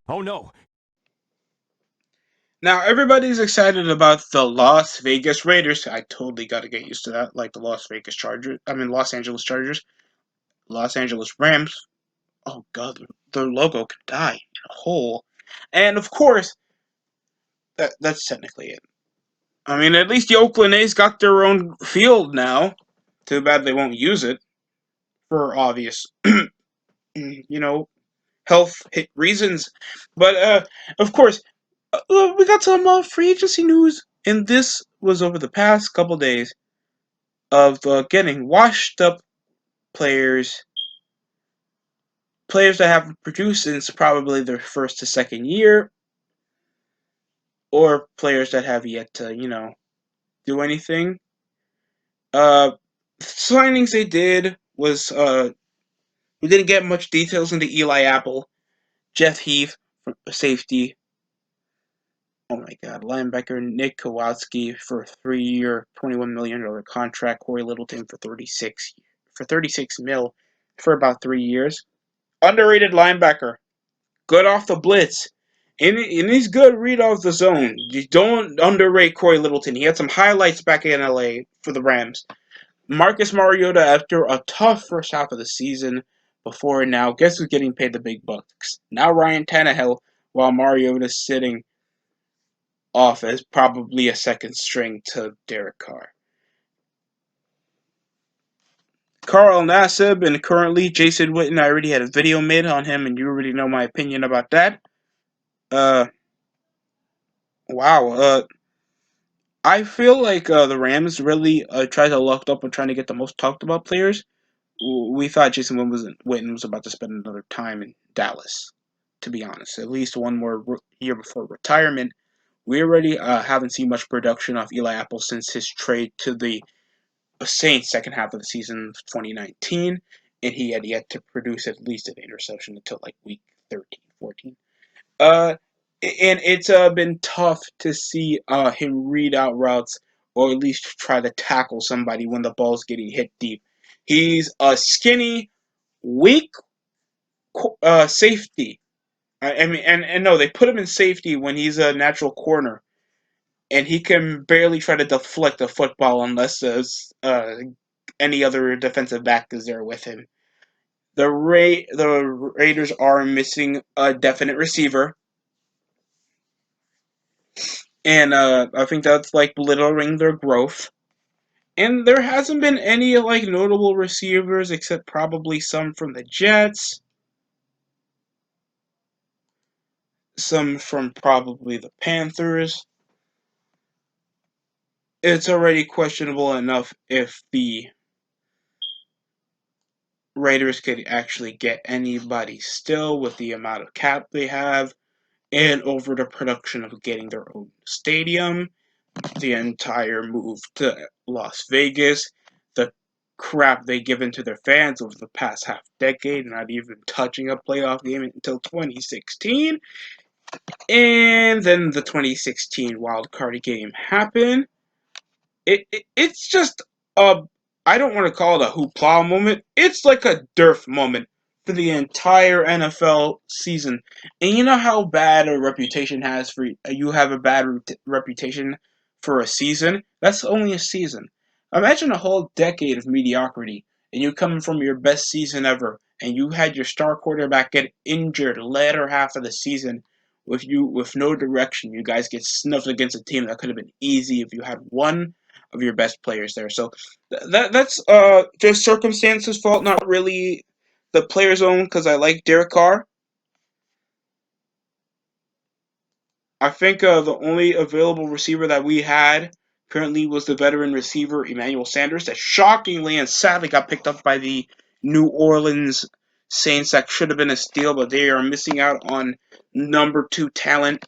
Oh no. Now everybody's excited about the Las Vegas Raiders. I totally got to get used to that, like the Las Vegas Chargers. I mean, Los Angeles Chargers, Los Angeles Rams. Oh God, their logo could die in a hole. And of course, that's technically it. I mean, at least the Oakland A's got their own field now. Too bad they won't use it for obvious, you know, health reasons. But of course, we got some free agency news, and this was over the past couple days of getting washed up players, players that haven't produced since probably their first to second year, or players that have yet to, do anything. Uh, Signings they did was we didn't get much details into Eli Apple, Jeff Heath, safety. Oh my God, linebacker Nick Kowalski for a 3-year, $21 million contract. Corey Littleton for 36 mil for about 3 years. Underrated linebacker, good off the blitz. And he's good read off the zone. You don't underrate Corey Littleton. He had some highlights back in LA for the Rams. Marcus Mariota, after a tough first half of the season, before now, guess who's getting paid the big bucks? Now Ryan Tannehill, while Mariota's sitting off as probably a second string to Derek Carr. Carl Nassib and currently Jason Witten. I already had a video made on him, and you already know my opinion about that. Uh, wow. I feel like the Rams really tried to luck up on trying to get the most talked about players. We thought Witten was about to spend another time in Dallas. To be honest, at least one more year before retirement. We already haven't seen much production off Eli Apple since his trade to the Saints second half of the season of 2019, and he had yet to produce at least an interception until like week 13, 14. Uh, and it's been tough to see him read out routes or at least try to tackle somebody when the ball's getting hit deep. He's a skinny, weak safety. I mean, and no, they put him in safety when he's a natural corner, and he can barely try to deflect a football unless there's any other defensive back is there with him. The Raiders are missing a definite receiver, and I think that's like belittling their growth. And there hasn't been any like notable receivers except probably some from the Jets, some from probably the Panthers. It's already questionable enough if the Raiders could actually get anybody still with the amount of cap they have and over the production of getting their own stadium, the entire move to Las Vegas, the crap they given to their fans over the past half decade, not even touching a playoff game until 2016. And then the 2016 wild card game happened. It's just a I don't want to call it a hoopla moment. It's like a derf moment for the entire NFL season. And you know how bad a reputation has for you have a bad reputation for a season. That's only a season. Imagine a whole decade of mediocrity, and you come from your best season ever, and you had your star quarterback get injured latter half of the season. With no direction, you guys get snuffed against a team that could have been easy if you had one of your best players there. So that's just circumstances' fault, not really the player's own. Because I like Derek Carr. I think the only available receiver that we had currently was the veteran receiver Emmanuel Sanders, that shockingly and sadly got picked up by the New Orleans Saints. That should have been a steal, but they are missing out on number two talent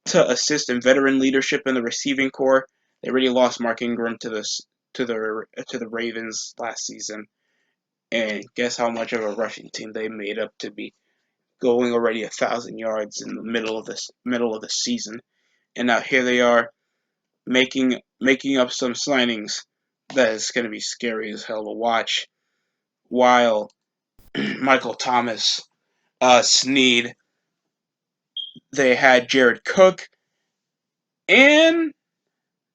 to assist in veteran leadership in the receiving corps. They already lost Mark Ingram to the Ravens last season, and guess how much of a rushing team they made up to be going already 1,000 yards in the middle of the season, and now here they are making up some signings that is going to be scary as hell to watch. While Michael Thomas, Snead, They had Jared Cook, and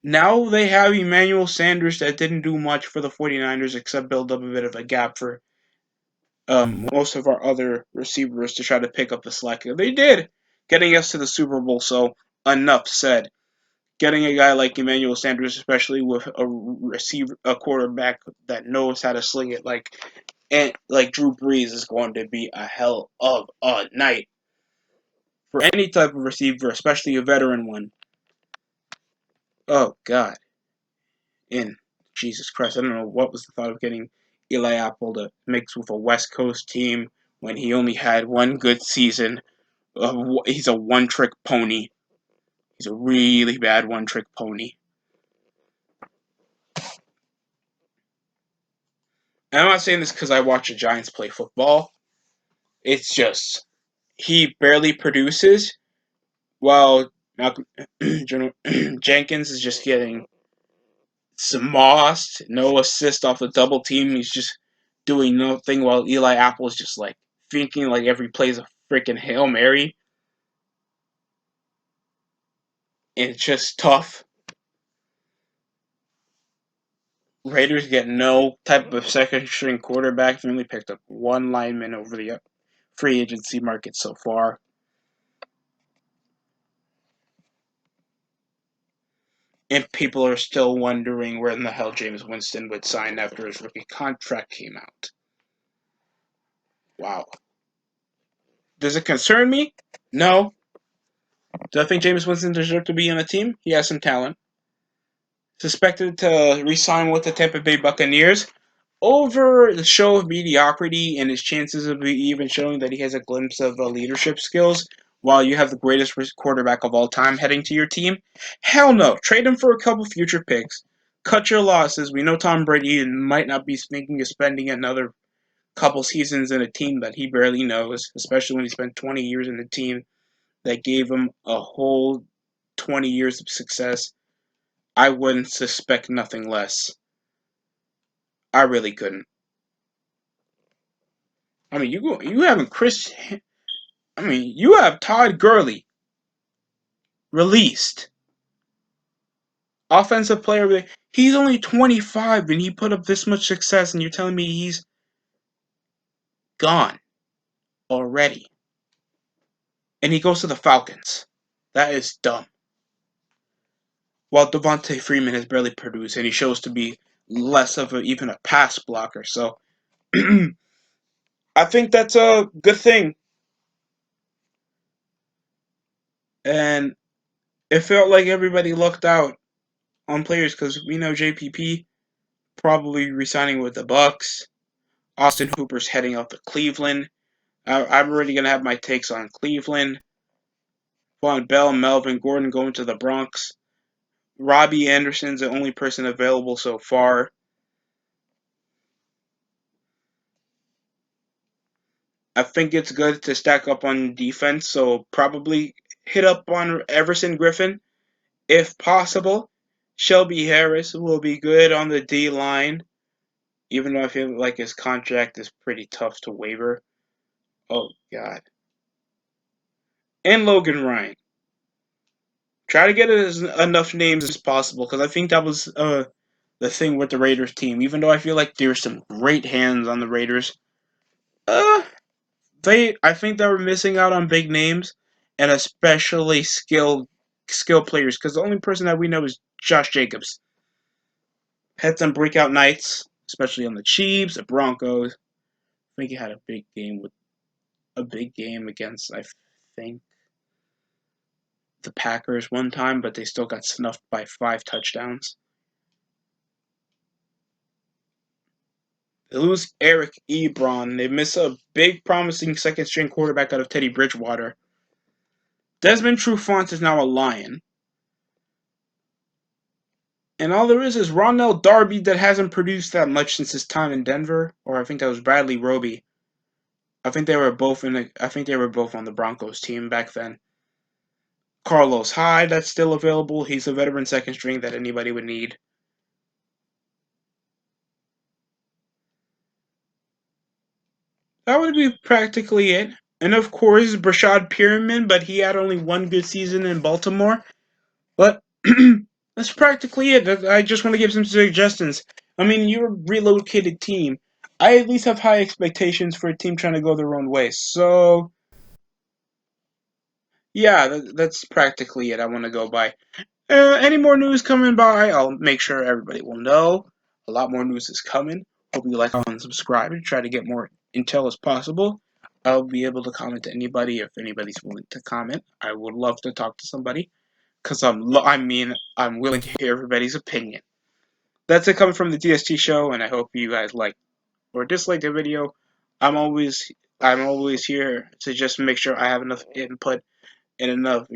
now they have Emmanuel Sanders that didn't do much for the 49ers except build up a bit of a gap for most of our other receivers to try to pick up the slack. They did, getting us to the Super Bowl, so enough said. Getting a guy like Emmanuel Sanders, especially with a quarterback that knows how to sling it like Drew Brees, is going to be a hell of a night for any type of receiver, especially a veteran one. Oh God, in Jesus Christ, I don't know what was the thought of getting Eli Apple to mix with a West Coast team when he only had one good season. He's a one-trick pony. He's a really bad one-trick pony. And I'm not saying this because I watch the Giants play football. It's just he barely produces, while Malcolm Jenkins is just getting some mossed, no assist off the double team. He's just doing nothing, while Eli Apple is just like thinking like every play is a freaking Hail Mary. And it's just tough. Raiders get no type of second string quarterback. They only picked up one lineman over the free agency market so far. And people are still wondering where in the hell Jameis Winston would sign after his rookie contract came out. Wow. Does it concern me? No. Do I think Jameis Winston deserves to be on a team? He has some talent. Suspected to re-sign with the Tampa Bay Buccaneers over the show of mediocrity and his chances of even showing that he has a glimpse of leadership skills while you have the greatest quarterback of all time heading to your team? Hell no. Trade him for a couple future picks. Cut your losses. We know Tom Brady might not be thinking of spending another couple seasons in a team that he barely knows, especially when he spent 20 years in a team that gave him a whole 20 years of success. I wouldn't suspect nothing less. I really couldn't. I mean, you haven't Chris. I mean, you have Todd Gurley released, offensive player. He's only 25 and he put up this much success, and you're telling me he's gone already, and he goes to the Falcons. That is dumb. While Devontae Freeman has barely produced, and he shows to be less of even a pass blocker. So I think that's a good thing. And it felt like everybody lucked out on players because we know JPP probably resigning with the Bucks. Austin Hooper's heading out to Cleveland. I'm already gonna have my takes on Cleveland. Von Bell, Melvin Gordon going to the Bronx. Robbie Anderson's the only person available so far. I think it's good to stack up on defense, so probably hit up on Everson Griffin if possible. Shelby Harris will be good on the D line, even though I feel like his contract is pretty tough to waiver. Oh, God. And Logan Ryan. Try to get enough names as possible, because I think that was the thing with the Raiders team. Even though I feel like there's some great hands on the Raiders, uh, I think they were missing out on big names and especially skill players. Because the only person that we know is Josh Jacobs. Had some breakout nights, especially on the Chiefs, the Broncos. I think he had a big game against, I think, the Packers one time, but they still got snuffed by 5 touchdowns. They lose Eric Ebron. They miss a big, promising second string quarterback out of Teddy Bridgewater. Desmond Trufant is now a Lion. And all there is Ronell Darby that hasn't produced that much since his time in Denver. Or I think that was Bradley Roby. I think they were both on the Broncos team back then. Carlos Hyde, that's still available. He's a veteran second string that anybody would need. That would be practically it. And of course, Brashad Perriman, but he had only one good season in Baltimore. But that's practically it. I just want to give some suggestions. I mean, you're a relocated team. I at least have high expectations for a team trying to go their own way. So, yeah, that's practically it I want to go by. Any more news coming by, I'll make sure everybody will know. A lot more news is coming. Hope you like and subscribe and try to get more intel as possible. I'll be able to comment to anybody if anybody's willing to comment. I would love to talk to somebody because I'm willing to hear everybody's opinion. That's it coming from the DST show, and I hope you guys like or dislike the video. I'm always I'm always here to just make sure I have enough input and enough,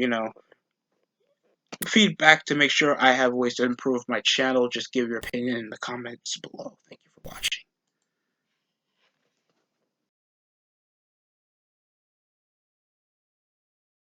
feedback to make sure I have ways to improve my channel. Just give your opinion in the comments below. Thank you for watching.